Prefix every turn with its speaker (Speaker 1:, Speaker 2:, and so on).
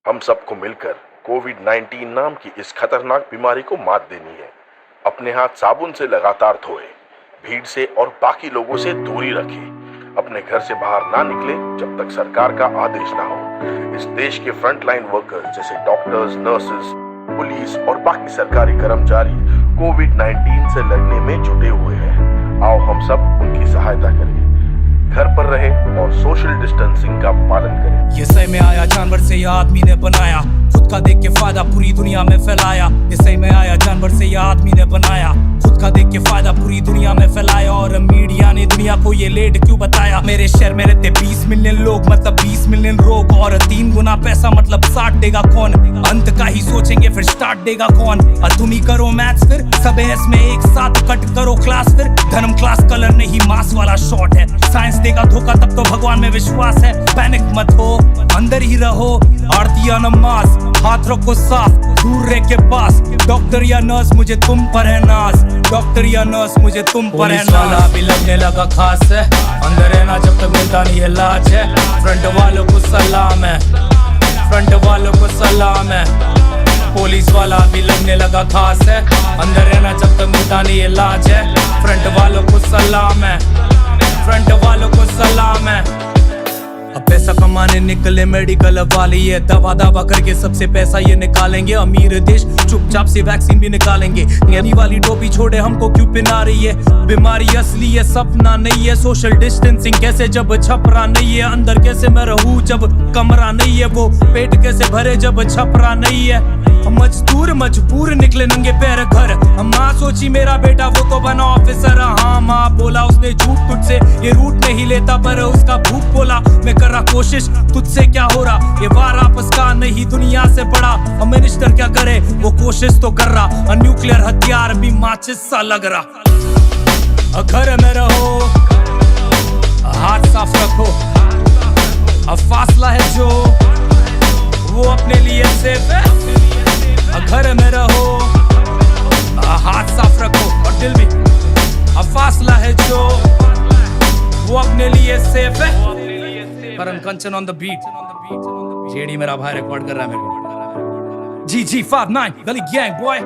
Speaker 1: हम सबको मिलकर कोविड-19 नाम की इस खतरनाक बीमारी को मात देनी है। अपने हाथ साबुन से लगातार धोएं, भीड़ से और बाकी लोगों से दूरी रखें, अपने घर से बाहर ना निकले जब तक सरकार का आदेश ना हो। इस देश के फ्रंटलाइन वर्कर्स जैसे डॉक्टर्स, नर्सेस, पुलिस और बाकी सरकारी कर्मचारी कोविड-19 से लड़ने में जुटे हुए हैं। आओ हम सब उनकी सहायता करें, घर पर रहे और सोशल डिस्टेंसिंग का पालन करें।
Speaker 2: ये सही में आया जानवर से या आदमी ने बनाया, खुद का देख के फायदा पूरी दुनिया में फैलाया। ये सही में आया जानवर से या आदमी ने बनाया, खुद का देख के फायदा पूरी दुनिया में फैलाया। और मीडिया ने दुनिया को ये लेट क्यों बताया? मेरे शहर में रहते 20 मिलियन लोग, मतलब 20 मिलियन रोग, और 3 गुना पैसा मतलब 60 देगा कौन? अंत का ही सोचेंगे फिर स्टार्ट देगा कौन? और तुम ही करो मैथ्स फिर सब में एक साथ कट करो क्लास। फिर धर्म क्लास कलर नहीं मास वाला शॉट है। साइंस देगा धोखा तब तो भगवान में विश्वास है। पैनिक मत हो, अंदर ही रहो, आरती या नमाज, हाथ रखो साफ, दूर रह के पास। डॉक्टर या नर्स मुझे तुम पर है नाज, डॉक्टर या नर्स मुझे तुम पर है नाज। वाला भी लगने लगा खास है, अंदर रहना जब तक मिलता नहीं इलाज है। फ्रंट वालों को सलाम है, फ्रंट वालों को सलाम है। पुलिस वाला भी लगने लगा खास है, अंदर रहना जब तक मिलता नहीं इलाज है। फ्रंट वालों को सलाम है, फ्रंट वालों को सलाम है। अब पैसा कमाने निकले मेडिकल वाले, ये दवा दावा करके सबसे पैसा ये निकालेंगे। अमीर देश चुपचाप से वैक्सीन भी निकालेंगे। यानी वाली टोपी छोड़े हमको क्यों पिना रही है? बीमारी असली है, सपना नहीं है। सोशल डिस्टेंसिंग कैसे जब छपरा नहीं है? अंदर कैसे मैं रहूं जब कमरा नहीं है? वो पेट कैसे भरे जब छपरा नहीं है? मजबूर निकले नंगे पैर घर। माँ सोची मेरा बेटा वो तो बना ऑफिसर। हाँ माँ बोला उसने झूठ तुझसे, ये रूट नहीं लेता पर उसका भूख बोला। मैं कर रहा कोशिश, तुझसे क्या हो रहा? ये वार आपस का नहीं दुनिया से बड़ा। अब मिनिस्टर क्या करे, वो कोशिश तो कर रहा। न्यूक्लियर हथियार भी माचिस सा लग रहा। घर में रहो, हाथ साफ रखो, अब फासला है जो वो अपने लिए सेफ है। घर में रहो, हाथ साफ रखो और दिल भी। अब फासला है जो वो अपने लिए सेफ है। करण कंचन ऑन द बीट, जेडी मेरा भाई रिकॉर्ड कर रहा है मेरे को। GG 59 गली गैंग बॉय।